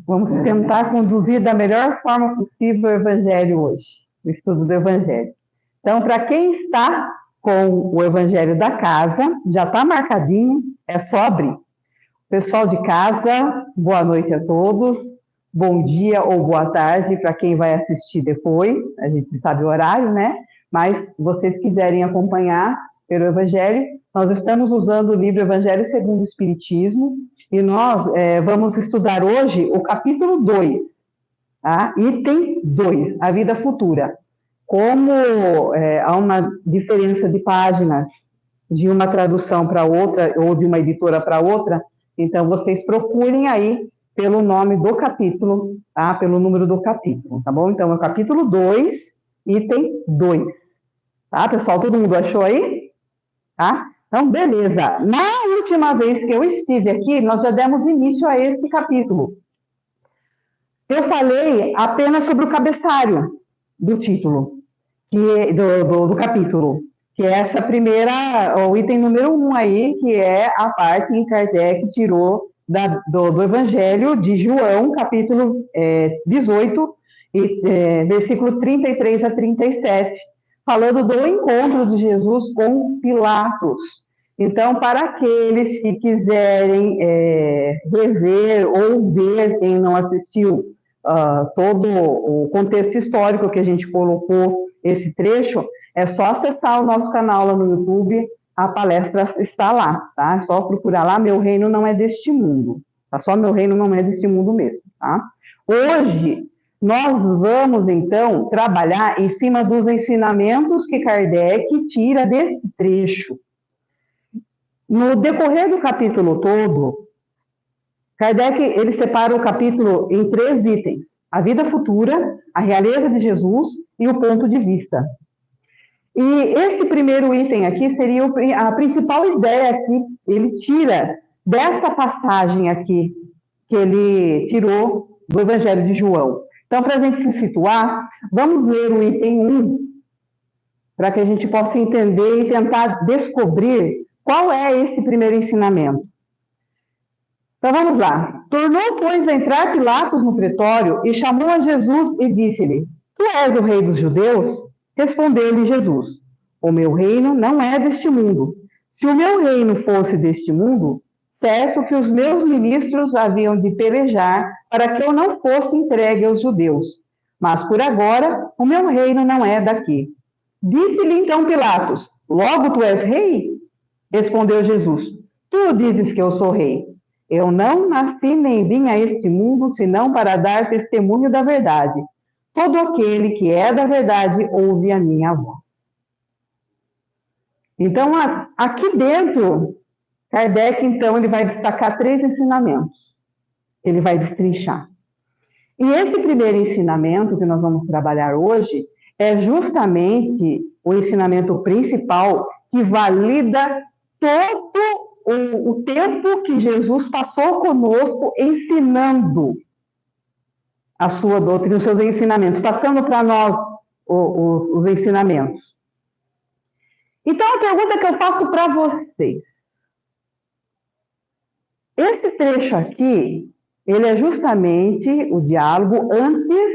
Vamos tentar conduzir da melhor forma possível o Evangelho hoje, o estudo do Evangelho. Então, para quem está com o Evangelho da casa, já está marcadinho, é só abrir. Pessoal de casa, boa noite a todos, bom dia ou boa tarde para quem vai assistir depois, a gente sabe o horário, né? Mas se vocês quiserem acompanhar pelo Evangelho, nós estamos usando o livro Evangelho segundo o Espiritismo, e nós vamos estudar hoje o capítulo 2, tá? Item 2, a vida futura. Como há uma diferença de páginas de uma tradução para outra, ou de uma editora para outra, então vocês procurem aí pelo nome do capítulo, tá? Pelo número do capítulo, tá bom? Então é o capítulo 2, item 2. Tá, pessoal? Todo mundo achou aí? Tá? Então, beleza. Na última vez que eu estive aqui, nós já demos início a esse capítulo. Eu falei apenas sobre o cabeçário do título, do capítulo, que é essa primeira, o item número 1 aí, que é a parte que Kardec tirou do Evangelho de João, capítulo 18, versículo 33 a 37, falando do encontro de Jesus com Pilatos. Então, para aqueles que quiserem rever ou ver, quem não assistiu todo o contexto histórico que a gente colocou esse trecho, é só acessar o nosso canal lá no YouTube, a palestra está lá, tá? É só procurar lá, Meu Reino Não É Deste Mundo. Tá? Só Meu Reino Não É Deste Mundo mesmo, tá? Hoje, nós vamos, então, trabalhar em cima dos ensinamentos que Kardec tira desse trecho. No decorrer do capítulo todo, Kardec ele separa o capítulo em 3 itens: a vida futura, a realeza de Jesus e o ponto de vista. E esse primeiro item aqui seria a principal ideia que ele tira dessa passagem aqui, que ele tirou do Evangelho de João. Então, para a gente se situar, vamos ler o item 1, para que a gente possa entender e tentar descobrir qual é esse primeiro ensinamento. Então, vamos lá. Tornou, pois, a entrar Pilatos no pretório e chamou a Jesus e disse-lhe: Tu és o rei dos judeus? Respondeu-lhe Jesus: O meu reino não é deste mundo. Se o meu reino fosse deste mundo, certo que os meus ministros haviam de pelejar para que eu não fosse entregue aos judeus. Mas por agora, o meu reino não é daqui. Disse-lhe então Pilatos: Logo tu és rei? Respondeu Jesus: Tu dizes que eu sou rei. Eu não nasci nem vim a este mundo senão para dar testemunho da verdade. Todo aquele que é da verdade ouve a minha voz. Então, aqui dentro, Kardec, então, ele vai destacar 3 ensinamentos. Ele vai destrinchar. E esse primeiro ensinamento que nós vamos trabalhar hoje é justamente o ensinamento principal que valida todo o tempo que Jesus passou conosco ensinando a sua doutrina, os seus ensinamentos, passando para nós os ensinamentos. Então, a pergunta que eu faço para vocês: esse trecho aqui, ele é justamente o diálogo antes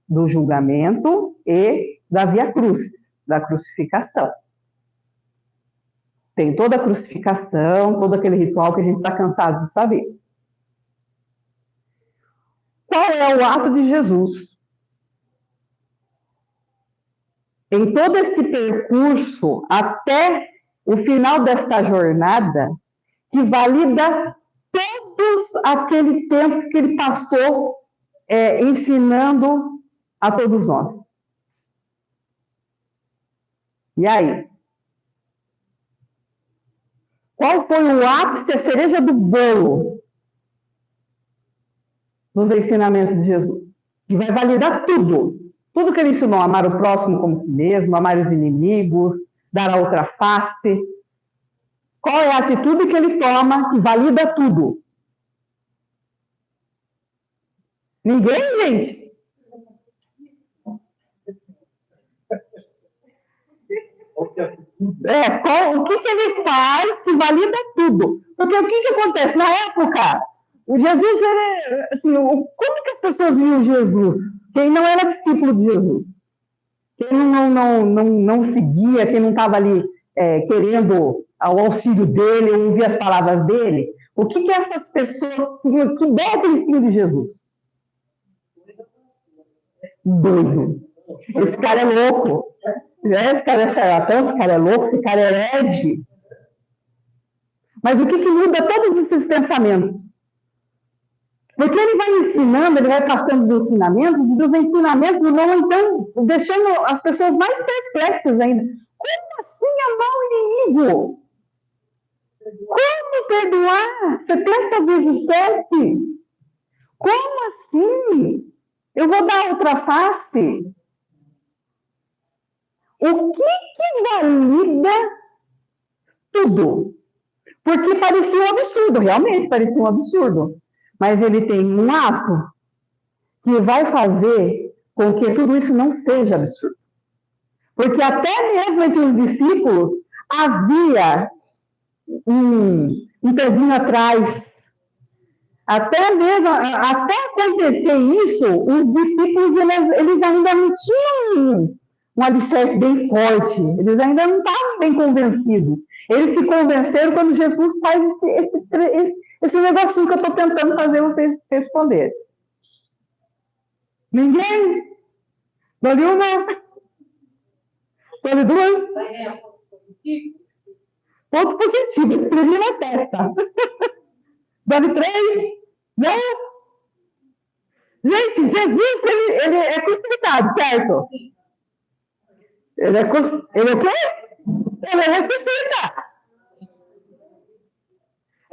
do julgamento e da via crucis, da crucificação. Tem toda a crucificação, todo aquele ritual que a gente está cansado de saber. Qual é o ato de Jesus? Em todo esse percurso, até o final desta jornada, que valida todo aquele tempo que ele passou ensinando a todos nós. E aí? Qual foi o ápice, a cereja do bolo nos ensinamentos de Jesus? Que vai validar tudo. Tudo que ele ensinou: amar o próximo como si mesmo, amar os inimigos, dar a outra face. Qual é a atitude que ele toma que valida tudo? Ninguém, gente? O que ele faz que valida tudo? Porque o que acontece? Na época, Jesus era, assim, como que as pessoas viam Jesus? Quem não era discípulo de Jesus? Quem não seguia, quem não estava ali querendo ao auxílio dele, ouvir as palavras dele, o que essas pessoas tinham? Que ideia que eles tinham de Jesus? Doido. Esse cara é louco. Esse cara é charlatão, esse cara é louco, esse cara é herege. Mas o que muda todos esses pensamentos? Porque ele vai ensinando, ele vai passando dos ensinamentos, e dos ensinamentos vão, então, deixando as pessoas mais perplexas ainda. Como assim amar o inimigo? Como perdoar 70 vezes 7? Como assim? Eu vou dar outra face? O que valida tudo? Porque parecia um absurdo, realmente parecia um absurdo. Mas ele tem um ato que vai fazer com que tudo isso não seja absurdo. Porque até mesmo entre os discípulos havia um pezinho atrás. Até acontecer isso, os discípulos eles ainda não tinham um alicerce bem forte, eles ainda não estavam bem convencidos. Eles se convenceram quando Jesus faz esse negocinho que eu estou tentando fazer vocês responder. Ninguém? Dole uma? Dole duas? Ponto positivo, escrevi na testa. Dole três? Não? Gente, Jesus, ele é crucificado, certo? Ele é o quê? Ele ressuscita.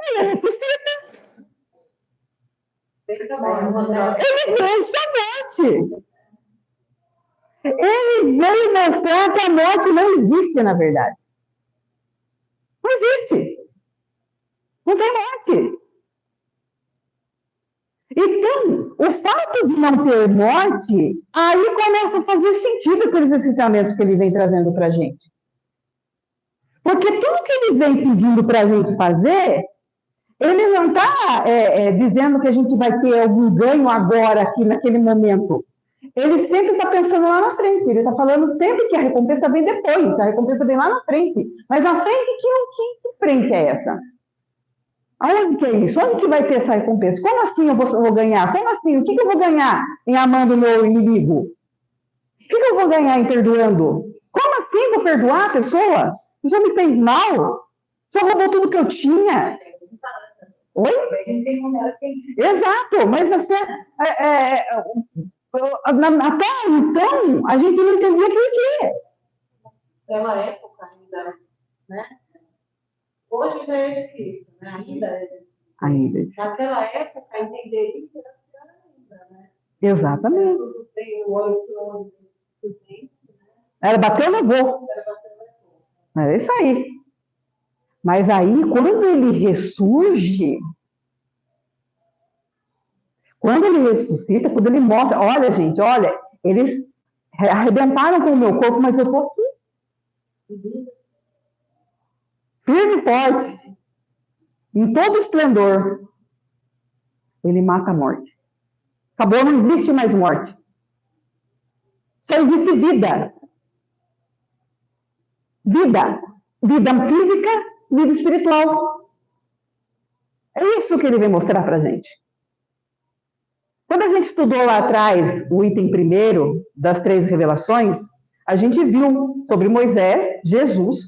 Ele ressuscita. Ele vence a morte. Ele veio mostrar que a morte não existe, na verdade. Não existe. Não tem morte. Então, o fato de não ter morte, aí começa a fazer sentido aqueles ensinamentos que ele vem trazendo para a gente. Porque tudo que ele vem pedindo para a gente fazer, ele não está dizendo que a gente vai ter algum ganho agora, aqui, naquele momento. Ele sempre está pensando lá na frente. Ele está falando sempre que a recompensa vem depois. A recompensa vem lá na frente. Mas na frente, que frente é essa? Aonde que é isso? Onde que vai ter essa recompensa? Como assim eu vou ganhar? Como assim? O que eu vou ganhar em amando o meu inimigo? O que eu vou ganhar em perdoando? Como assim vou perdoar a pessoa? A pessoa me fez mal? Só roubou tudo que eu tinha? Oi? Exato, mas você... até então, a gente não entendia por quê. Naquela época ainda, né? Hoje já é difícil, né? Ainda é difícil. Ainda. Naquela época, entender isso era pior ainda, né? Exatamente. Tudo tem o olho do dente, né? Era bater ou levou. É isso aí. Mas aí, quando ele ressurge, quando ele ressuscita, quando ele mostra, olha, gente, olha, eles arrebentaram com o meu corpo, mas eu estou aqui. Firme e forte. Em todo esplendor. Ele mata a morte. Acabou, não existe mais morte. Só existe vida. Vida. Vida física, vida espiritual. É isso que ele vem mostrar para a gente. Quando a gente estudou lá atrás o item primeiro das 3 revelações, a gente viu sobre Moisés, Jesus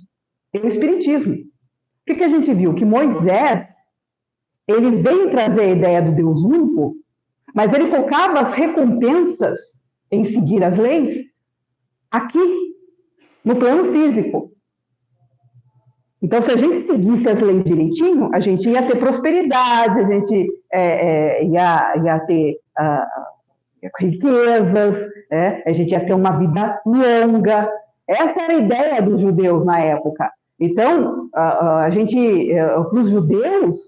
e o Espiritismo. O que a gente viu? Que Moisés, ele veio trazer a ideia do Deus único, mas ele focava as recompensas em seguir as leis aqui, no plano físico. Então, se a gente seguisse as leis direitinho, a gente ia ter prosperidade, a gente ia ter riquezas, a gente ia ter uma vida longa. Essa era a ideia dos judeus na época. Então, para os judeus,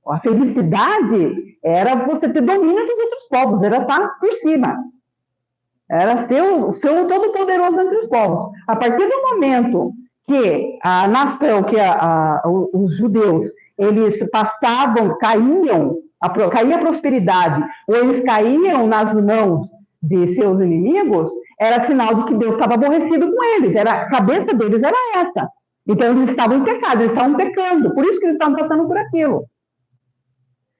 a felicidade era você ter domínio dos outros povos, era estar por cima. Era ser o todo-poderoso entre os povos. A partir do momento que a nação, os judeus, eles passavam, caía a prosperidade, ou eles caíam nas mãos de seus inimigos, era sinal de que Deus estava aborrecido com eles, a cabeça deles era essa. Então eles estavam em pecado, eles estavam pecando, por isso que eles estavam passando por aquilo.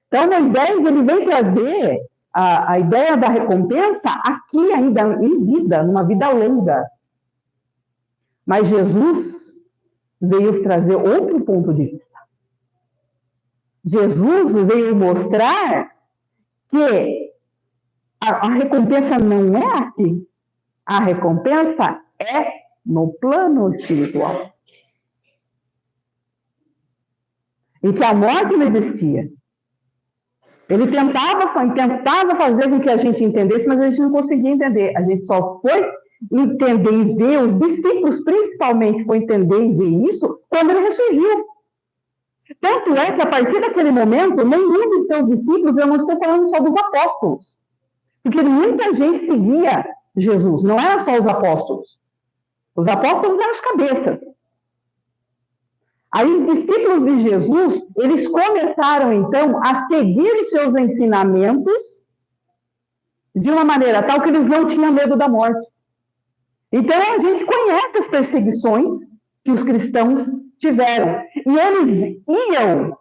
Então Moisés, ele vem trazer a ideia da recompensa aqui ainda em vida, numa vida longa. Mas Jesus veio trazer outro ponto de vista. Jesus veio mostrar que a recompensa não é aqui. A recompensa é no plano espiritual. E que a morte não existia. Ele tentava fazer com que a gente entendesse, mas a gente não conseguia entender. A gente só foi entender e ver, os discípulos principalmente foi entender e ver isso quando ele ressurgiu. Tanto é que a partir daquele momento, nenhum de seus discípulos, eu não estou falando só dos apóstolos, porque muita gente seguia Jesus, não era só os apóstolos. Os apóstolos eram os cabeças. Aí os discípulos de Jesus, eles começaram então a seguir os seus ensinamentos de uma maneira tal que eles não tinham medo da morte. Então a gente conhece as perseguições que os cristãos tiveram. E eles iam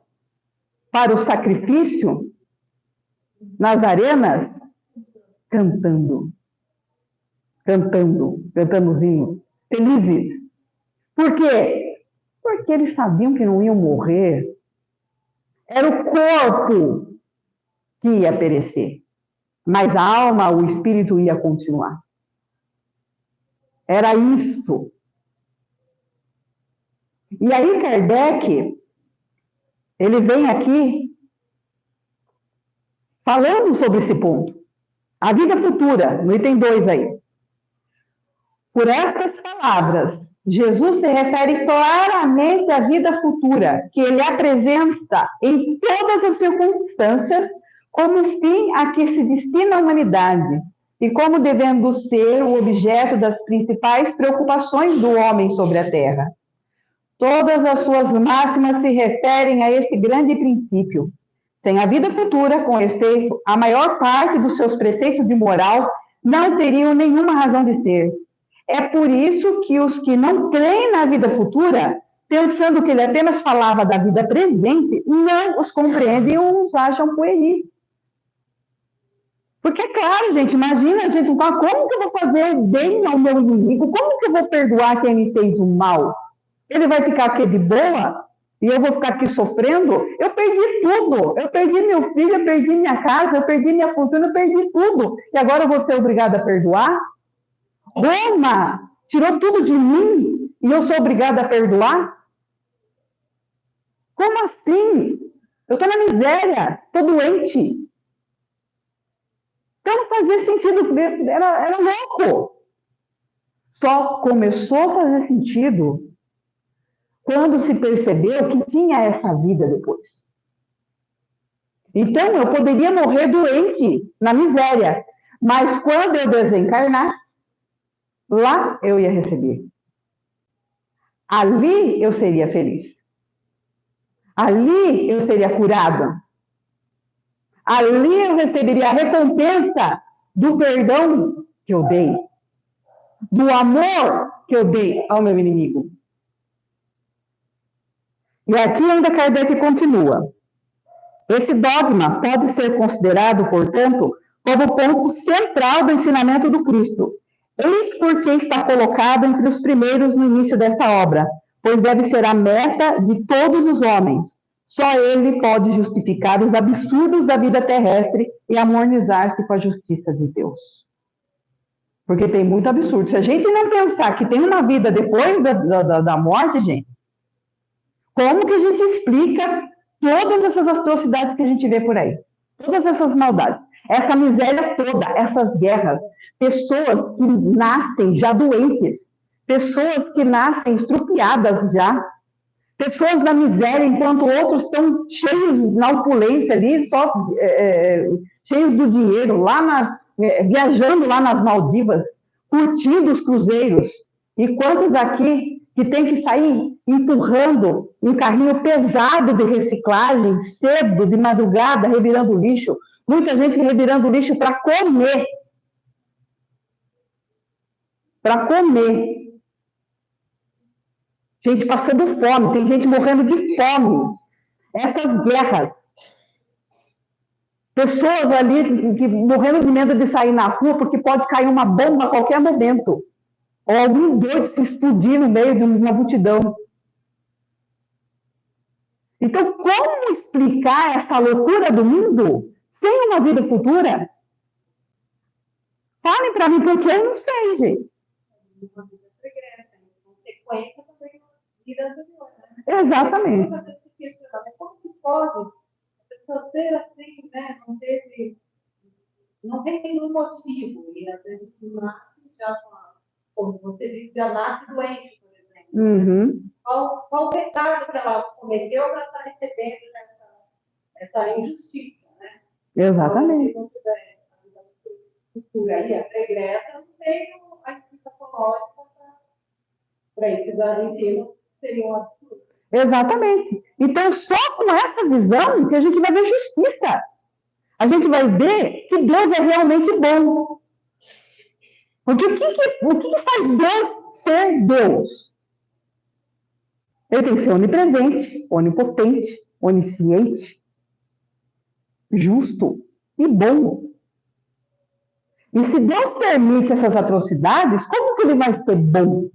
para o sacrifício nas arenas cantandozinho, felizes. Por quê? Porque eles sabiam que não iam morrer. Era o corpo que ia perecer. Mas a alma, o espírito ia continuar. Era isso. E aí Kardec, ele vem aqui falando sobre esse ponto. A vida futura, no item 2 aí. Por estas palavras, Jesus se refere claramente à vida futura, que ele apresenta em todas as circunstâncias como fim a que se destina a humanidade e como devendo ser o objeto das principais preocupações do homem sobre a terra. Todas as suas máximas se referem a esse grande princípio. Sem a vida futura, com efeito, a maior parte dos seus preceitos de moral não teriam nenhuma razão de ser. É por isso que os que não creem na vida futura, pensando que ele apenas falava da vida presente, não os compreendem ou os acham pueris. Porque, claro, gente, imagina a gente falar, como que eu vou fazer bem ao meu inimigo? Como que eu vou perdoar quem me fez o mal? Ele vai ficar aqui de boa? E eu vou ficar aqui sofrendo? Eu perdi tudo. Eu perdi meu filho, eu perdi minha casa, eu perdi minha fortuna, eu perdi tudo. E agora eu vou ser obrigada a perdoar? Roma tirou tudo de mim e eu sou obrigada a perdoar? Como assim? Eu estou na miséria, estou doente. Então não fazia sentido, era louco. Só começou a fazer sentido quando se percebeu que tinha essa vida depois. Então eu poderia morrer doente, na miséria, mas quando eu desencarnar, lá eu ia receber. Ali eu seria feliz. Ali eu seria curada. Ali eu receberia a recompensa do perdão que eu dei. Do amor que eu dei ao meu inimigo. E aqui ainda Kardec continua. Esse dogma pode ser considerado, portanto, como ponto central do ensinamento do Cristo. Eis porque está colocado entre os primeiros no início dessa obra, pois deve ser a meta de todos os homens. Só ele pode justificar os absurdos da vida terrestre e harmonizar-se com a justiça de Deus. Porque tem muito absurdo. Se a gente não pensar que tem uma vida depois da morte, gente, como que a gente explica todas essas atrocidades que a gente vê por aí? Todas essas maldades, essa miséria toda, essas guerras, pessoas que nascem já doentes, pessoas que nascem estrupiadas já, pessoas na miséria, enquanto outros estão cheios na opulência ali, só cheios do dinheiro, viajando lá nas Maldivas, curtindo os cruzeiros. E quantos aqui que tem que sair empurrando um carrinho pesado de reciclagem, cedo, de madrugada, revirando lixo. Muita gente revirando lixo para comer. Para comer. Gente passando fome, tem gente morrendo de fome. Essas guerras. Pessoas ali morrendo de medo de sair na rua porque pode cair uma bomba a qualquer momento. Ou algum doido se explodir no meio de uma multidão. Então, como explicar essa loucura do mundo sem uma vida futura? Falem para mim, porque eu não sei, gente. Uma vida pregressa, consequência também da vida anterior, né? Exatamente. Como que pode a pessoa ser assim, né? Não tem nenhum motivo. E às vezes nasce já, como você disse, já nasce doente, por exemplo. Uhum. Qual o pecado que ela cometeu para estar recebendo essa injustiça, né? Exatamente. Se não tiver a vida futura aí, a pregressa, não tem a explicação lógica para esses ensinos que seriam absurdos. Exatamente. Então, só com essa visão que a gente vai ver justiça. A gente vai ver que Deus é realmente bom. Porque o que faz Deus ser Deus? Ele tem que ser onipresente, onipotente, onisciente, justo e bom. E se Deus permite essas atrocidades, como que ele vai ser bom?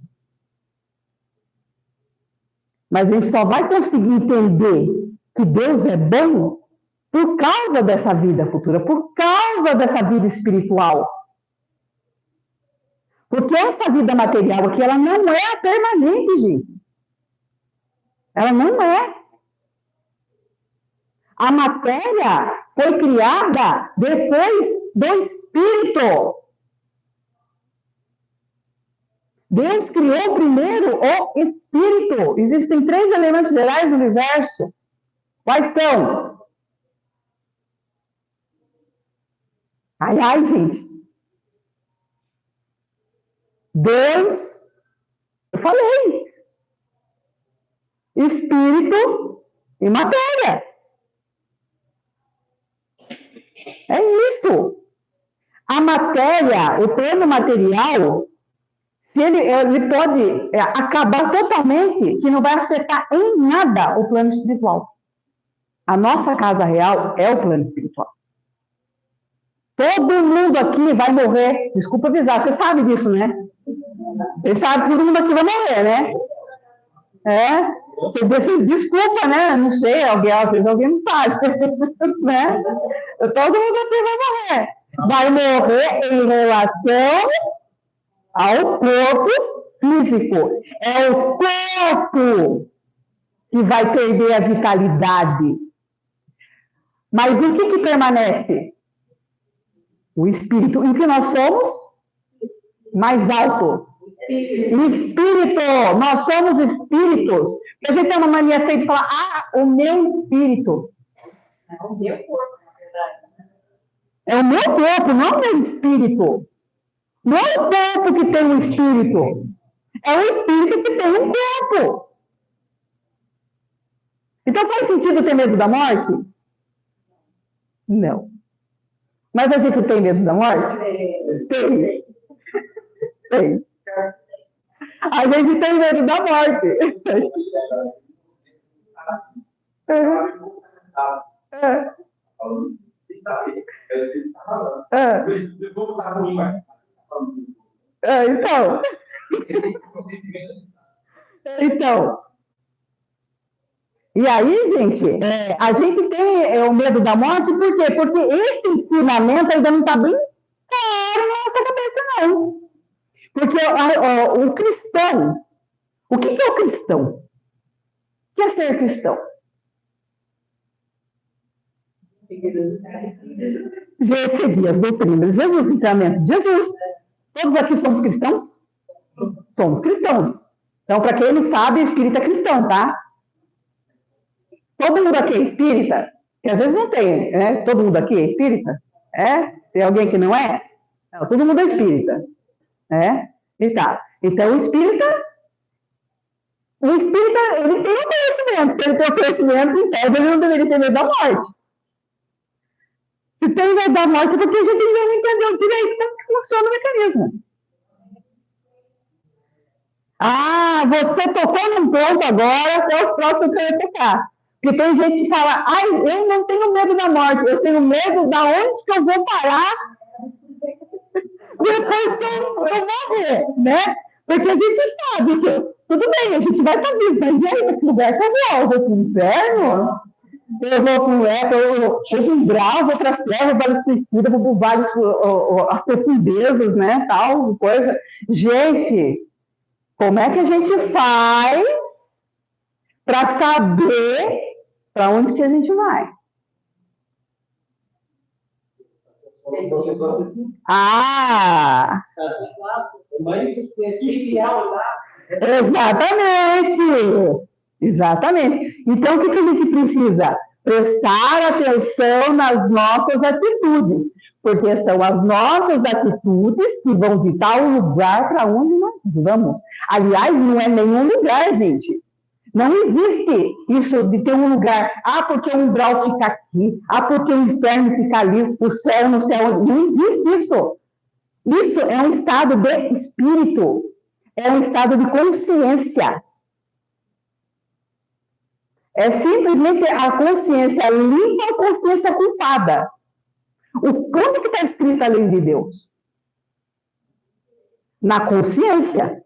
Mas a gente só vai conseguir entender que Deus é bom por causa dessa vida futura, por causa dessa vida espiritual. Porque essa vida material aqui, ela não é permanente, gente. Ela não é. A matéria foi criada depois do Espírito. Deus criou primeiro o Espírito. Existem 3 elementos gerais no universo. Quais são? Ai, gente. Deus, eu falei, Espírito e matéria. É isso. A matéria, o plano material, se ele pode acabar totalmente, que não vai afetar em nada o plano espiritual. A nossa casa real é o plano espiritual. Todo mundo aqui vai morrer. Desculpa avisar, você sabe disso, né? Você sabe que todo mundo aqui vai morrer, né? Você desculpa, né? Não sei, às vezes alguém não sabe. Né? Todo mundo aqui vai morrer. Vai morrer em relação ao corpo físico. É o corpo que vai perder a vitalidade. Mas o que permanece? O espírito. Em que nós somos? Mais alto. Espírito. Nós somos espíritos. A gente tem uma mania feita de falar, o meu espírito. É o meu corpo, na verdade. É o meu corpo, não o meu espírito. Não é o corpo que tem um espírito. É o espírito que tem um corpo. Então faz sentido ter medo da morte? Não. Mas a gente tem medo da morte? Tem. Tem. A gente tem medo da morte. Então. E aí, gente, a gente tem o medo da morte, por quê? Porque esse ensinamento ainda não está bem claro na nossa cabeça, não. Porque o cristão, o que é o cristão? O que é ser cristão? Seguir as doutrinas de Jesus, o ensinamento de Jesus. Todos aqui somos cristãos? Somos cristãos. Então, para quem não sabe, espírita é cristão, tá? Todo mundo aqui é espírita? Que às vezes não tem, né? Todo mundo aqui é espírita? Tem alguém que não é? Não, todo mundo é espírita. E tá. Então, o espírita O espírito, ele tem o conhecimento. Se ele tem o conhecimento, em tese, ele não deveria ter medo da morte. Se tem medo da morte, é porque a gente não entendeu direito como que funciona o mecanismo. Ah, você tocou num ponto agora, é o próximo que eu ia tocar. Porque tem gente que fala, ai, eu não tenho medo da morte, eu tenho medo da onde que eu vou parar depois que eu morrer, né? Porque a gente sabe que, tudo bem, a gente vai estar vivo, mas e aí, nesse lugar que eu vou? Eu vou para o inferno? Eu vou para o eu chego em grau, vou para as terras, vou para o suicida, vou para vários, as profundezas, né, tal, coisa. Gente, como é que a gente faz para saber para onde que a gente vai? Ah! Exatamente! Exatamente. Então, o que a gente precisa? Prestar atenção nas nossas atitudes, porque são as nossas atitudes que vão ditar o lugar para onde nós vamos. Aliás, não é nenhum lugar, gente. Não existe isso de ter um lugar, porque o umbral fica aqui, porque o inferno fica ali, o céu no céu. Não existe isso. Isso é um estado de espírito, é um estado de consciência. É simplesmente a consciência limpa ou a consciência culpada. Quando que está escrito a lei de Deus? Na consciência.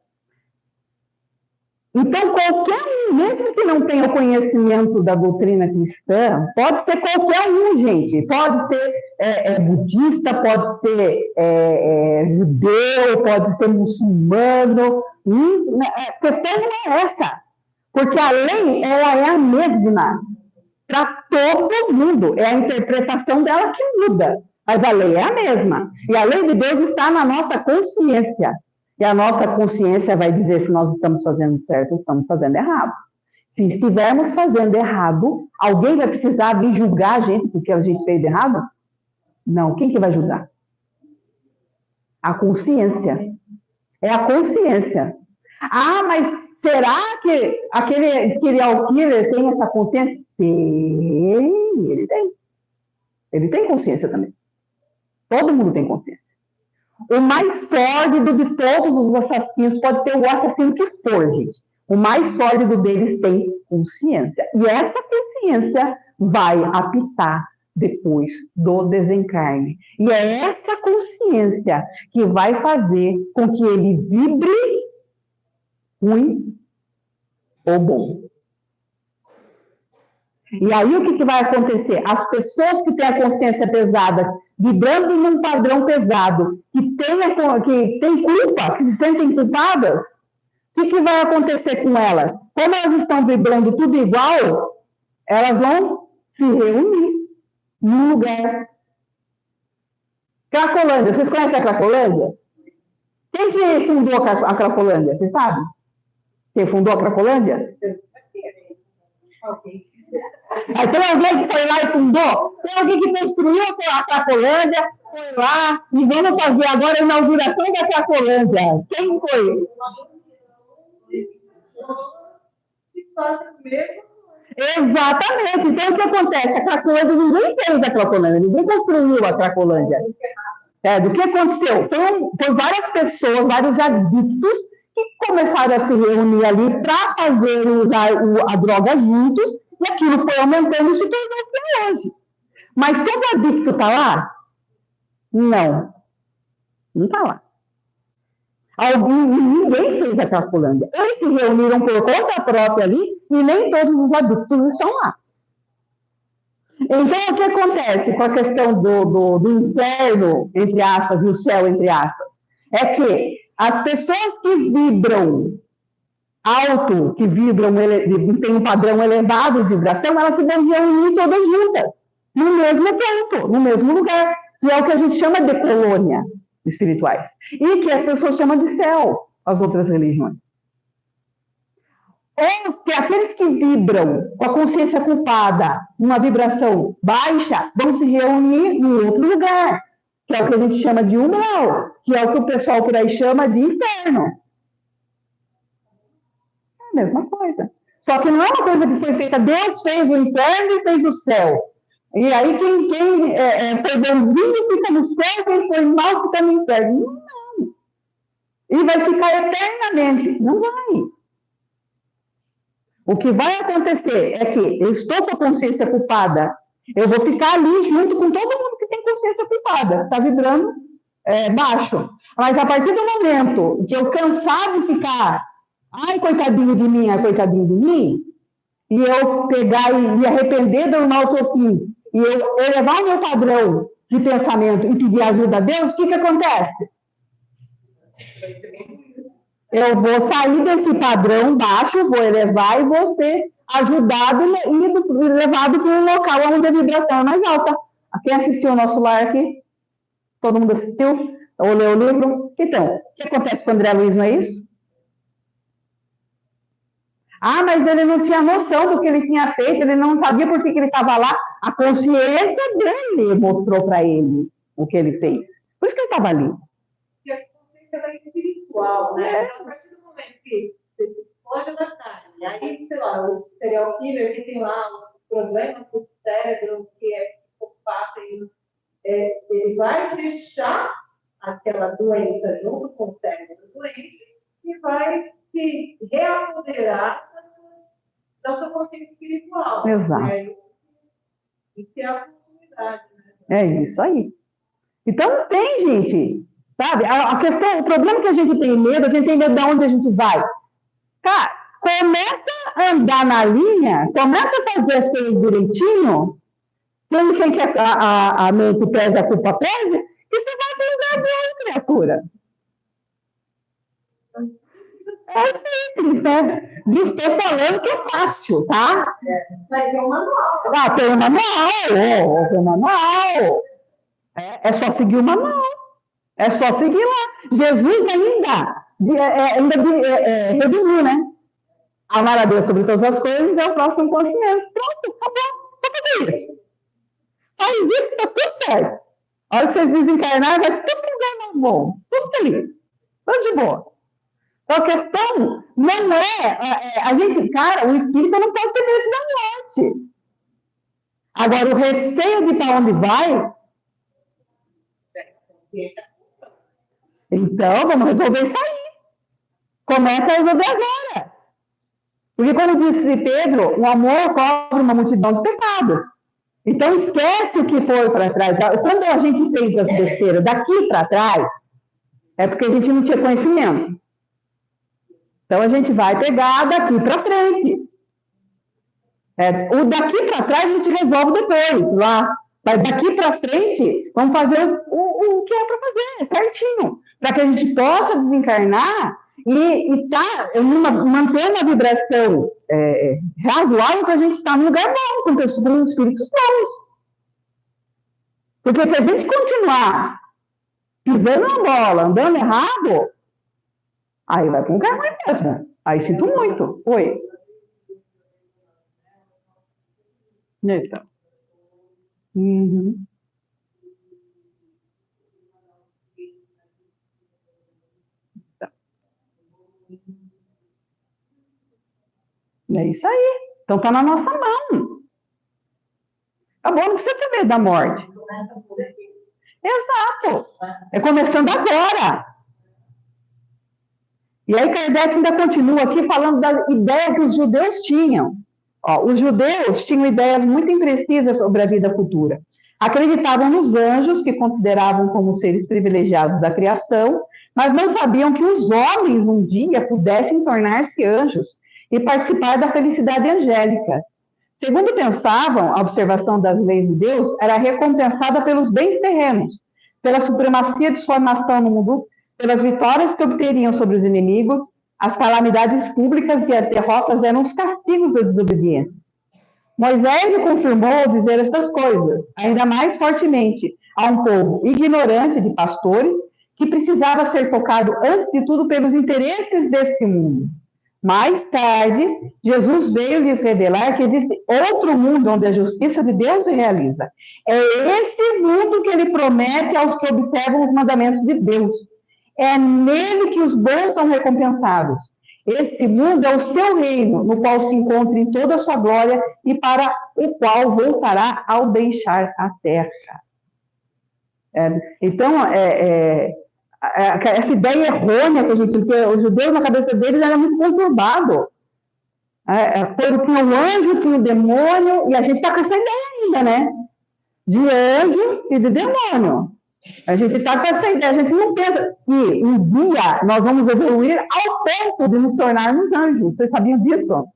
Então, qualquer um, mesmo que não tenha o conhecimento da doutrina cristã, pode ser qualquer um, gente. Pode ser budista, pode ser judeu, pode ser muçulmano. A questão não é essa. Porque a lei, ela é a mesma para todo mundo. É a interpretação dela que muda. Mas a lei é a mesma. E a lei de Deus está na nossa consciência. E a nossa consciência vai dizer se nós estamos fazendo certo ou estamos fazendo errado. Se estivermos fazendo errado, alguém vai precisar vir julgar a gente porque a gente fez errado? Não. Quem que vai julgar? A consciência. É a consciência. Mas será que aquele serial killer tem essa consciência? Sim, ele tem. Ele tem consciência também. Todo mundo tem consciência. O mais sórdido de todos os assassinos pode ter o assassino que for, gente. O mais sórdido deles tem consciência. E essa consciência vai apitar depois do desencarne. E é essa consciência que vai fazer com que ele vibre ruim ou bom. E aí o que vai acontecer? As pessoas que têm a consciência pesada, vibrando num padrão pesado, que têm culpa, que se sentem culpadas, o que vai acontecer com elas? Como elas estão vibrando tudo igual, elas vão se reunir num lugar. Cracolândia, vocês conhecem a Cracolândia? Quem que fundou a Cracolândia? Vocês sabem? Quem fundou a Cracolândia? Aí tem alguém que foi lá e fundou? Tem alguém que construiu a Cracolândia, foi lá, e vamos fazer agora a inauguração da Cracolândia. Quem foi? Exatamente. Então, o que acontece? A Cracolândia, ninguém fez a Cracolândia, ninguém construiu a Cracolândia. Do que aconteceu? Foi várias pessoas, vários adictos, que começaram a se reunir ali para fazer usar a droga juntos, e aquilo foi aumentando e se tornou o que é hoje. Mas todo adicto está lá? Não. Não está lá. Ninguém fez a Cracolândia. Eles se reuniram por conta própria ali e nem todos os adictos estão lá. Então, o que acontece com a questão do inferno, entre aspas, e o céu, entre aspas? É que as pessoas que vibram alto, que têm um padrão elevado de vibração, elas se vão reunir todas juntas, no mesmo ponto, no mesmo lugar, que é o que a gente chama de colônia espirituais, e que as pessoas chamam de céu, as outras religiões. Ou que aqueles que vibram com a consciência culpada, numa vibração baixa, vão se reunir em outro lugar, que é o que a gente chama de umbral, que é o que o pessoal por aí chama de inferno. Mesma coisa. Só que não é uma coisa que foi feita, Deus fez o inferno e fez o céu. E aí quem foi bonzinho fica no céu, quem foi mal fica no inferno. Não. E vai ficar eternamente. Não vai. O que vai acontecer é que eu estou com a consciência culpada, eu vou ficar ali junto com todo mundo que tem consciência culpada, está vibrando baixo. Mas a partir do momento que eu cansar de ficar, ai, coitadinho de mim, ai, coitadinho de mim, e eu pegar e me arrepender do mal que eu fiz, e eu elevar o meu padrão de pensamento e pedir ajuda a Deus, o que acontece? Eu vou sair desse padrão baixo, vou elevar e vou ser ajudado e levado para um local onde a vibração é mais alta. Quem assistiu o nosso lar aqui? Todo mundo assistiu? Ou leu o livro? Então, o que acontece com o André Luiz, não é isso? Ah, mas ele não tinha noção do que ele tinha feito, ele não sabia por que ele estava lá. A consciência dele mostrou para ele o que ele fez. Por isso que ele estava ali. E a consciência é espiritual, né? Então, a partir do momento que você pode da carne, aí, sei lá, o serial killer que tem lá os problemas do cérebro, que é psicopata, ele vai deixar aquela doença junto com o cérebro doente e vai se reapoderar da sua consciência espiritual. Exato. Isso é a oportunidade. Né? É isso aí. Então, não tem, gente. Sabe? A questão, o problema que a gente tem medo de onde a gente vai. Cara, começa a andar na linha, começa a fazer as coisas direitinho, sem que a mente pese, a culpa pese, e você vai ter lugar bom, criatura. É simples, né? Estou falando que é fácil, tá? Mas tem um manual. Ah, tem um manual. Tem um manual. É só seguir o manual. É só seguir lá. Jesus ainda resumiu, né? Amar a Deus sobre todas as coisas é o próximo conhecimento. Pronto, acabou. Só fazer isso. Faz isso que tá tudo certo. A hora que vocês desencarnarem, vai tudo lugar bom. Tudo feliz. Tudo de boa. Então, a questão não a gente, cara, o espírito não pode ter medo da morte. Agora, o receio de para onde vai. Então, vamos resolver isso aí. Começa a resolver agora. Porque, como disse Pedro, o amor cobre uma multidão de pecados. Então, esquece o que foi para trás. Quando a gente fez as besteiras daqui para trás, é porque a gente não tinha conhecimento. Então, a gente vai pegar daqui para frente. O daqui para trás a gente resolve depois, lá. Mas daqui para frente, vamos fazer o que é para fazer, certinho. Para que a gente possa desencarnar e manter uma vibração razoável para a gente estar num lugar bom, com os espíritos bons. Porque se a gente continuar pisando na bola, andando errado, aí vai para um lugar mais mesmo. Aí sinto muito. Oi. Então. Uhum. É isso aí. Então tá na nossa mão. Tá bom, não precisa ter medo da morte. Exato. É começando agora. E aí Kardec ainda continua aqui falando da ideia que os judeus tinham. Os judeus tinham ideias muito imprecisas sobre a vida futura. Acreditavam nos anjos, que consideravam como seres privilegiados da criação, mas não sabiam que os homens um dia pudessem tornar-se anjos e participar da felicidade angélica. Segundo pensavam, a observação das leis de Deus era recompensada pelos bens terrenos, pela supremacia de sua nação no mundo, pelas vitórias que obteriam sobre os inimigos. As calamidades públicas e as derrotas eram os castigos da desobediência. Moisés lhe confirmou dizer essas coisas, ainda mais fortemente, a um povo ignorante de pastores, que precisava ser tocado, antes de tudo, pelos interesses deste mundo. Mais tarde, Jesus veio lhes revelar que existe outro mundo onde a justiça de Deus se realiza. É esse mundo que ele promete aos que observam os mandamentos de Deus. É nele que os bons são recompensados. Esse mundo é o seu reino, no qual se encontra em toda a sua glória e para o qual voltará ao deixar a terra. Então, essa ideia errônea que a gente tem, os judeus, na cabeça deles, era muito conturbado. Tinha o anjo, tinha o demônio, e a gente está com essa ideia ainda, né? De anjo e de demônio. A gente está com essa ideia, a gente não pensa que um dia nós vamos evoluir ao ponto de nos tornarmos anjos. Vocês sabiam disso?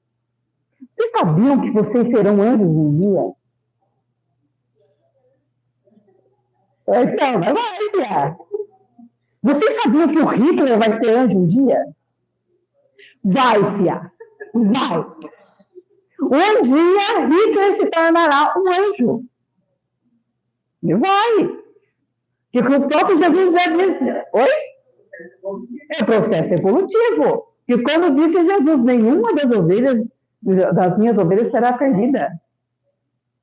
Vocês sabiam que vocês serão anjos um dia? Então, vai, Pia. Vocês sabiam que o Hitler vai ser anjo um dia? Vai, Pia. Vai. Um dia Hitler se tornará um anjo. E vai. Que o próprio Jesus já disse. Oi? É processo evolutivo. E quando disse Jesus, nenhuma das minhas ovelhas será perdida.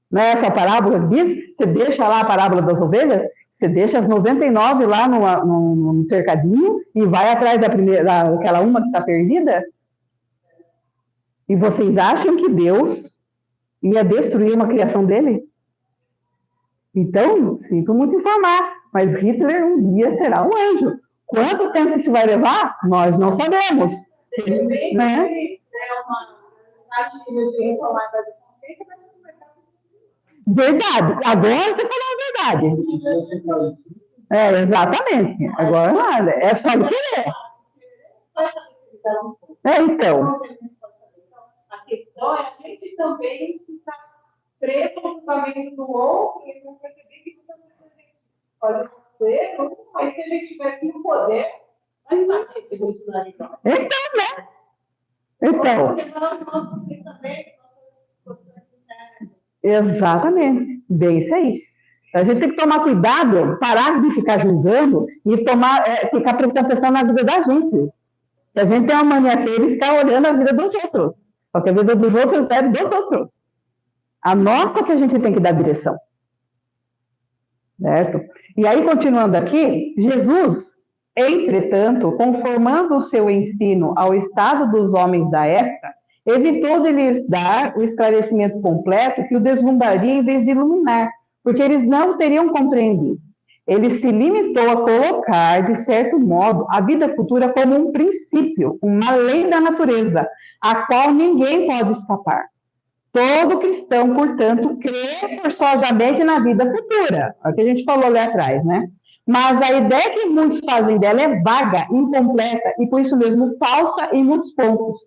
Não é essa parábola que diz? Você deixa lá a parábola das ovelhas, você deixa as 99 lá no cercadinho e vai atrás daquela uma que está perdida? E vocês acham que Deus ia destruir uma criação dele? Então, sinto muito informar, mas Hitler um dia será um anjo. Quanto tempo isso vai levar? Nós não sabemos. Né? Verdade. Agora você falou a verdade. Exatamente. Agora nada. É só de querer. Então. A questão é a gente também ficar preso no julgamento do outro e não perceber que pode ser, mas se ele tivesse um poder, mas não tem que continuar então. Então, né? Então. Exatamente. Bem isso aí. A gente tem que tomar cuidado, parar de ficar julgando e ficar prestando atenção na vida da gente. A gente tem uma mania feia de ficar olhando a vida dos outros. Porque a vida dos outros é dos outros. A nossa que a gente tem que dar direção. Certo? E aí, continuando aqui, Jesus, entretanto, conformando o seu ensino ao estado dos homens da época, evitou de lhes dar o esclarecimento completo que o deslumbraria em vez de iluminar, porque eles não teriam compreendido. Ele se limitou a colocar, de certo modo, a vida futura como um princípio, uma lei da natureza, a qual ninguém pode escapar. Todo cristão, portanto, crê forçosamente na vida futura. É o que a gente falou ali atrás, né? Mas a ideia que muitos fazem dela é vaga, incompleta e, por isso mesmo, falsa em muitos pontos.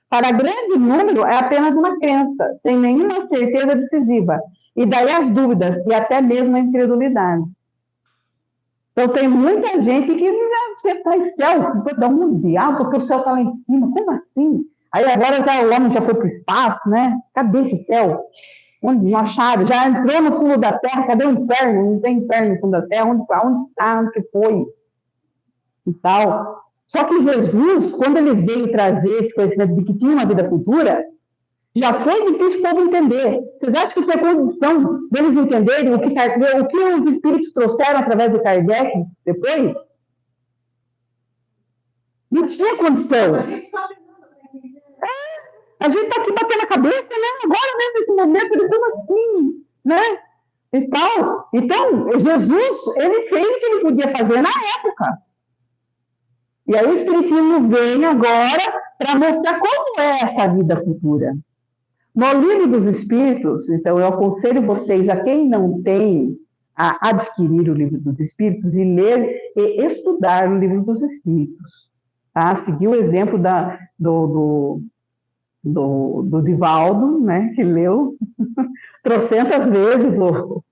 Para grande número, é apenas uma crença, sem nenhuma certeza decisiva. E daí as dúvidas e até mesmo a incredulidade. Então, tem muita gente que diz, você está em céu, você dá um mundial, porque o céu está lá em cima. Como assim? Aí agora o homem já foi para o espaço, né? Cadê esse céu? Onde não acharam? Já entrou no fundo da terra, cadê o inferno? Não tem inferno no fundo da terra, onde está? Onde que foi? E tal. Só que Jesus, quando ele veio trazer esse conhecimento de que tinha uma vida futura, já foi difícil o povo entender. Vocês acham que tinha condição deles entenderem o que os espíritos trouxeram através de Kardec depois? Não tinha condição. A gente está aqui batendo a cabeça, né? Agora mesmo, nesse momento, ele como assim, né? E tal. Então, Jesus, ele fez o que ele podia fazer na época. E aí o Espiritismo vem agora para mostrar como é essa vida futura. No Livro dos Espíritos, então eu aconselho vocês, a quem não tem, a adquirir o Livro dos Espíritos e ler e estudar o Livro dos Espíritos. Tá? Seguir o exemplo do Divaldo, né, que leu trocentas vezes o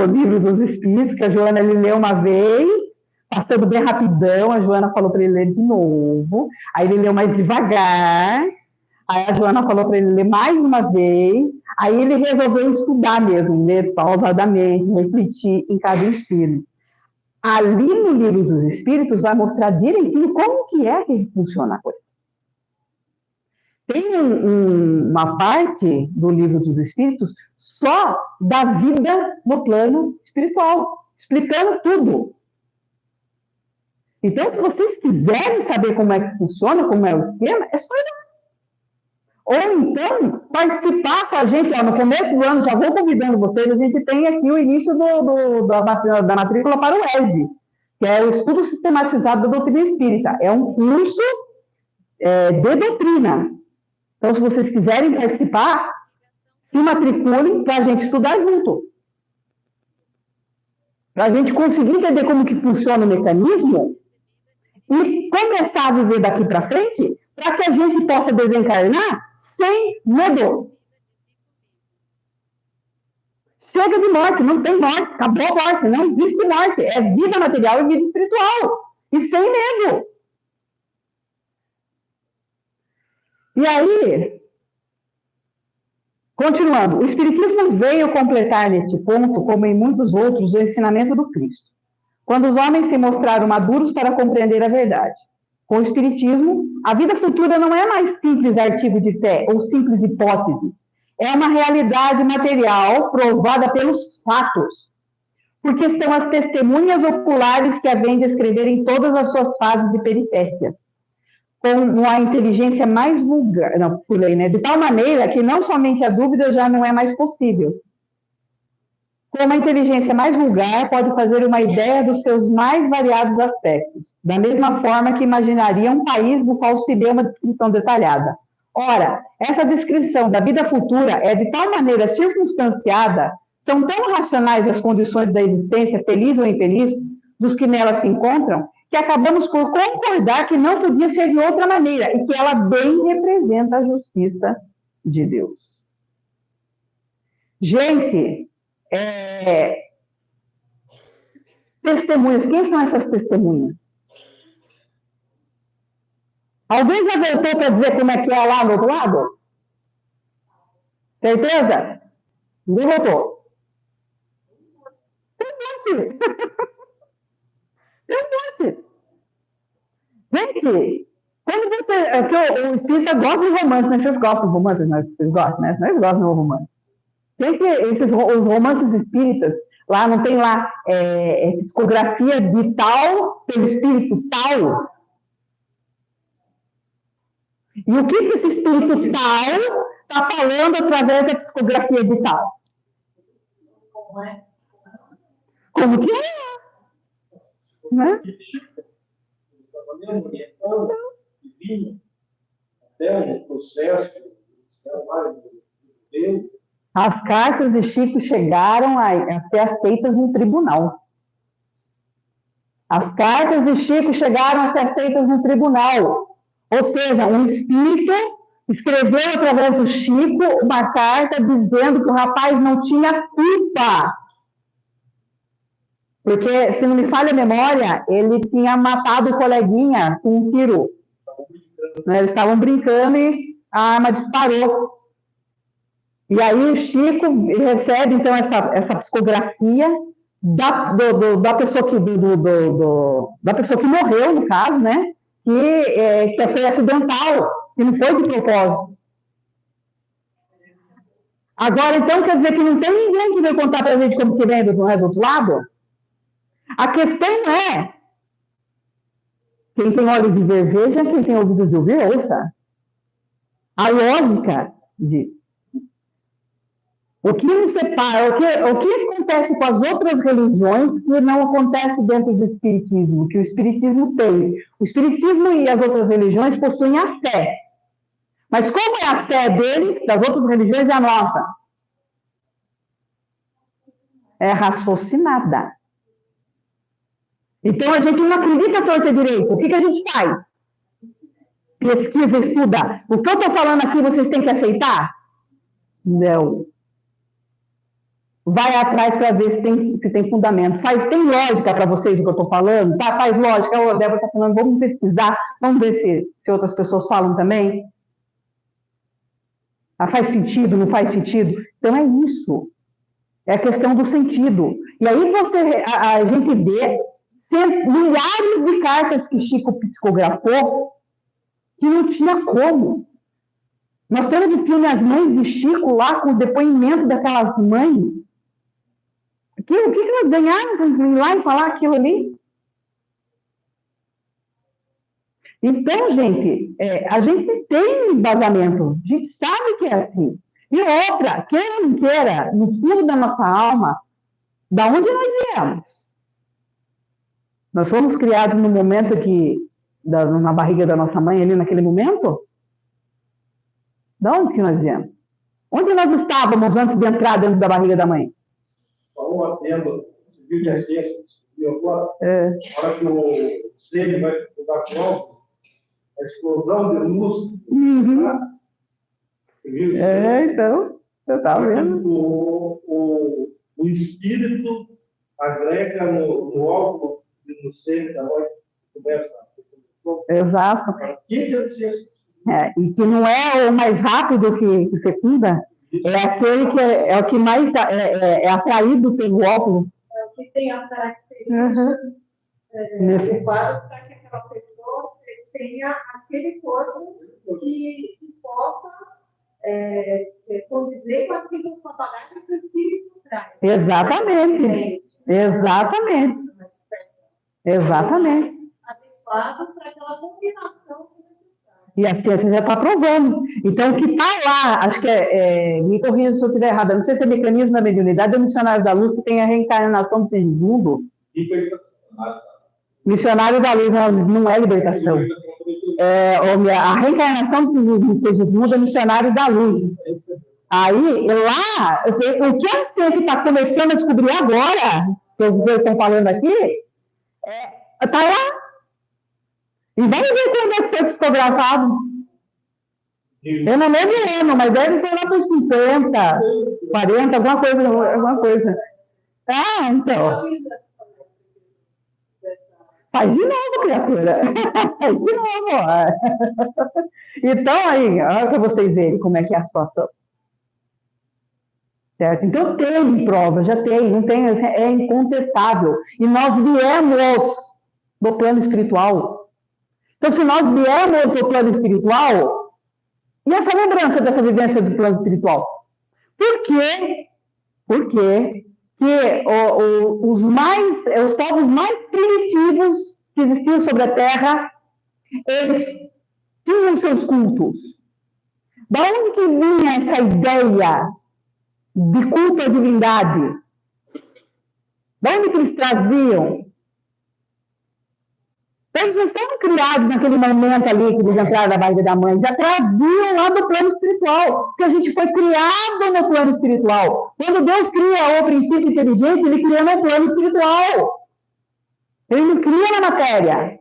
Livro dos Espíritos, que a Joana ele leu uma vez, passando bem rapidão, a Joana falou para ele ler de novo, aí ele leu mais devagar, aí a Joana falou para ele ler mais uma vez, aí ele resolveu estudar mesmo, ler pausadamente, refletir em cada ensino. Ali no Livro dos Espíritos vai mostrar direitinho como que é que funciona a coisa. Tem uma parte do Livro dos Espíritos só da vida no plano espiritual, explicando tudo. Então, se vocês quiserem saber como é que funciona, como é o esquema, é só ir lá. Ou então, participar com a gente, ó, no começo do ano, já vou convidando vocês, a gente tem aqui o início da matrícula para o ESD, que é o Estudo Sistematizado da Doutrina Espírita. É um curso de doutrina. Então, se vocês quiserem participar, se matriculem para a gente estudar junto. Para a gente conseguir entender como que funciona o mecanismo e começar a viver daqui para frente, para que a gente possa desencarnar sem medo. Chega de morte, não tem morte, acabou a morte, não existe morte. É vida material e vida espiritual. E sem medo. E aí, continuando, o Espiritismo veio completar neste ponto, como em muitos outros, o ensinamento do Cristo, quando os homens se mostraram maduros para compreender a verdade. Com o Espiritismo, a vida futura não é mais simples artigo de fé ou simples hipótese. É uma realidade material provada pelos fatos, porque são as testemunhas oculares que a vêm descrever em todas as suas fases e peripécias, com a inteligência mais vulgar, de tal maneira que não somente a dúvida já não é mais possível. Com uma inteligência mais vulgar, pode fazer uma ideia dos seus mais variados aspectos, da mesma forma que imaginaria um país do qual se dê uma descrição detalhada. Ora, essa descrição da vida futura é de tal maneira circunstanciada, são tão racionais as condições da existência, feliz ou infeliz, dos que nela se encontram, que acabamos por concordar que não podia ser de outra maneira e que ela bem representa a justiça de Deus. Gente, testemunhas, quem são essas testemunhas? Alguém já voltou para dizer como é que é lá do outro lado? Certeza? Ninguém voltou. Tem um monte. Tem um monte. Gente, quando você. O espírita gosta de romance, né? Vocês gostam de romance? Vocês gostam, né? Nós gostamos de romance. Sempre os romances espíritas, lá não tem lá psicografia de tal pelo espírito tal. E o que esse espírito tal está falando através da psicografia de tal? Como que é? Né? As cartas de Chico chegaram a ser aceitas no tribunal. As cartas de Chico chegaram a ser aceitas no tribunal. Ou seja, um espírito escreveu através do Chico uma carta dizendo que o rapaz não tinha culpa. Porque, se não me falha a memória, ele tinha matado o coleguinha com um tiro. Eles estavam brincando e a arma disparou. E aí o Chico recebe, então, essa psicografia da pessoa que morreu, no caso, né? Que foi acidental, que não foi de propósito. Agora, então, quer dizer que não tem ninguém que veio contar para a gente como que vem do outro lado? A questão é, quem tem olhos de ver, veja, quem tem ouvidos de ouvir, ouça. A lógica diz. O que nos separa, o que acontece com as outras religiões que não acontece dentro do Espiritismo, que o Espiritismo tem. O Espiritismo e as outras religiões possuem a fé. Mas como é a fé deles, das outras religiões, é a nossa? É raciocinada. Então, a gente não acredita torta direito. O que a gente faz? Pesquisa, estuda. O que eu estou falando aqui, vocês têm que aceitar? Não. Vai atrás para ver se tem fundamento. Tem lógica para vocês o que eu estou falando? Tá, faz lógica. A Débora está falando, vamos pesquisar, vamos ver se outras pessoas falam também. Faz sentido, não faz sentido? Então é isso. É a questão do sentido. E aí a gente vê milhares de cartas que Chico psicografou que não tinha como. Nós temos de filme As Mães de Chico lá com o depoimento daquelas mães. O que elas ganharam para ir lá e falar aquilo ali? Então, gente, a gente tem embasamento, a gente sabe que é assim. E outra, queira ou não queira, no fundo da nossa alma, da onde nós viemos? Nós fomos criados no momento na barriga da nossa mãe, ali naquele momento? De onde que nós viemos? Onde nós estávamos antes de entrar dentro da barriga da mãe? Só um atendo, você viu que é sexta, agora, a hora que o sêmen vai jogar com a explosão de luz. Então, você está vendo? O espírito agrega no óvulo e no sêmen da mãe, começa a... Exato. E que não é o mais rápido que fecunda, é aquele que é o que mais é atraído pelo óvulo. É o que tem as características adequadas para que aquela pessoa tenha aquele corpo que possa condizer com aquilo, com a bagagem que o espírito traz. Exatamente. Adequado para aquela combinação. E a ciência já está provando. Então, o que está lá, acho que me corrija se eu estiver errada, não sei se é mecanismo da mediunidade ou Missionários da Luz, que tem a reencarnação do Sigismundo. Missionário da Luz não é libertação. A reencarnação do Sigismundo é Missionário da Luz. Aí, lá, o que a ciência está começando a descobrir agora, que vocês estão falando aqui, está lá. E vamos ver quando é que foi psicografado. Eu não lembro o ano, mas deve ser lá por 50, 40, alguma coisa. Então. Faz de novo, criatura. Faz de novo. Então, aí, olha para vocês verem como é que é a situação. Certo? Então, tem prova, já tem, não tem, é incontestável. E nós viemos do plano espiritual. Então, se nós viemos do plano espiritual, e essa lembrança dessa vivência do plano espiritual? Por quê? Porque os povos mais primitivos que existiam sobre a Terra, eles tinham seus cultos. Da onde que vinha essa ideia de culto à divindade? Da onde que eles traziam? Eles não foram criados naquele momento ali que eles entraram na barriga da mãe, já traziam lá do plano espiritual, porque a gente foi criado no plano espiritual. Quando Deus cria o princípio inteligente, Ele cria no plano espiritual. Ele não cria na matéria.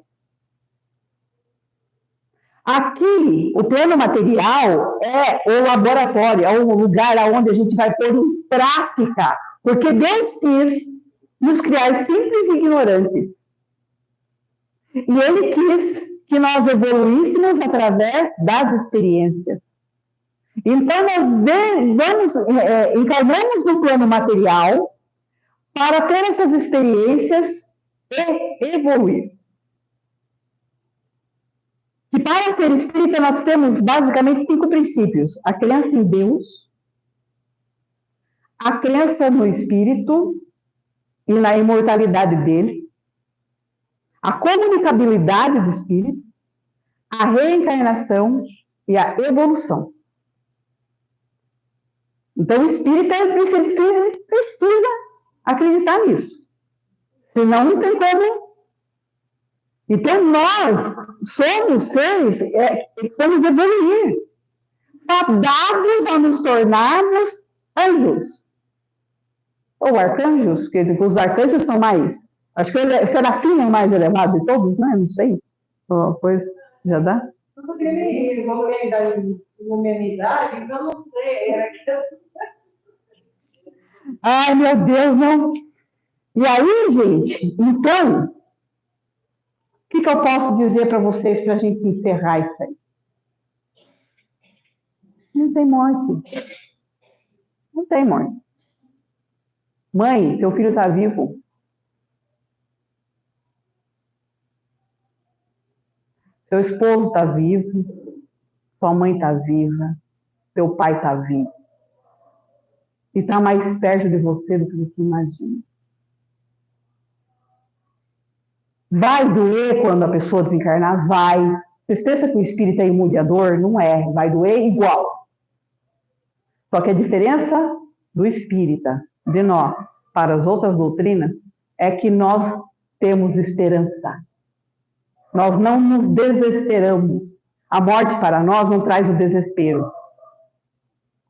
Aqui, o plano material é o laboratório, é o lugar onde a gente vai pôr em prática, porque Deus quis nos criar simples e ignorantes. E Ele quis que nós evoluíssemos através das experiências. Então, nós encarnamos no plano material para ter essas experiências e evoluir. E para ser espírita, nós temos basicamente 5 princípios: a crença em Deus, a crença no Espírito e na imortalidade dele, a comunicabilidade do Espírito, a reencarnação e a evolução. Então, o Espírita precisa acreditar nisso. Senão, não tem como. Então, nós somos seres que precisamos evoluir, fadados a nos tornarmos anjos. Ou arcanjos, porque os arcanjos são mais... Acho que o serafim é o mais elevado de todos, né? Não sei. Pois, já dá? Eu não queria evoluir da humanidade, então não sei. Ai, meu Deus, não. E aí, gente, então, o que eu posso dizer para vocês para a gente encerrar isso aí? Não tem morte. Não tem morte. Mãe, seu filho está vivo. Seu esposo está vivo. Sua mãe está viva. Seu pai está vivo. E está mais perto de você do que você imagina. Vai doer quando a pessoa desencarnar? Vai. Vocês pensam que o espírito é imune à dor? Não é, vai doer igual. Só que a diferença do espírita, de nós, para as outras doutrinas, é que nós temos esperança. Nós não nos desesperamos. A morte para nós não traz o desespero.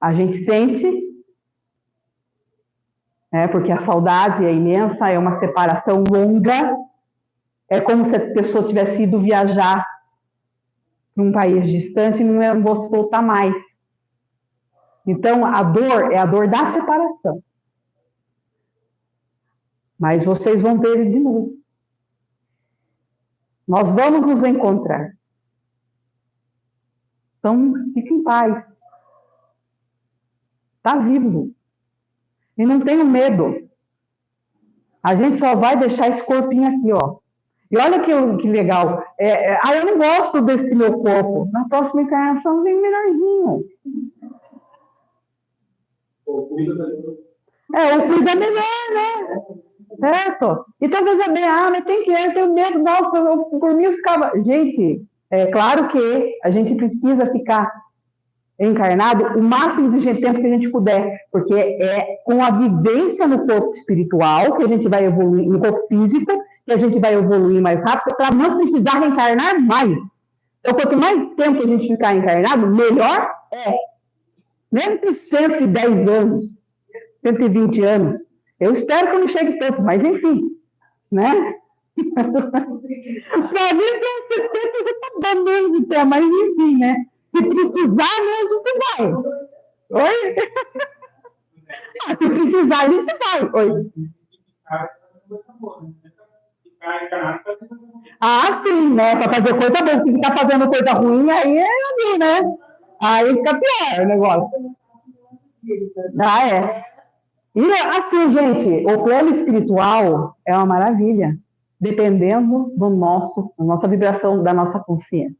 A gente sente, porque a saudade é imensa, é uma separação longa, é como se a pessoa tivesse ido viajar para um país distante e não fosse voltar mais. Então, a dor é a dor da separação. Mas vocês vão ver ele de novo. Nós vamos nos encontrar. Então, fique em paz. Está vivo. E não tenha medo. A gente só vai deixar esse corpinho aqui, ó. E olha que legal. Eu não gosto desse meu corpo. Na próxima encarnação vem melhorzinho. O cuida melhor, né? Certo? Então, veja bem, mas tem que eu tenho medo, nossa, por mim eu ficava... Gente, é claro que a gente precisa ficar encarnado o máximo de tempo que a gente puder, porque é com a vivência no corpo espiritual que a gente vai evoluir, no corpo físico, que a gente vai evoluir mais rápido, para não precisar reencarnar mais. Então, quanto mais tempo a gente ficar encarnado, melhor é. Mesmo que 110 anos, 120 anos, eu espero que eu não chegue tanto, mas enfim, né? Para mim, 70 já está bom mesmo, então, mas enfim, né? Se precisar, né, a gente vai. Oi? Se precisar, a gente vai. Oi? Sim, né? Para fazer coisa boa. Se ficar fazendo coisa ruim, aí é ali, né? Aí fica pior o negócio. É. E assim, gente, o plano espiritual é uma maravilha, dependendo da nossa vibração, da nossa consciência.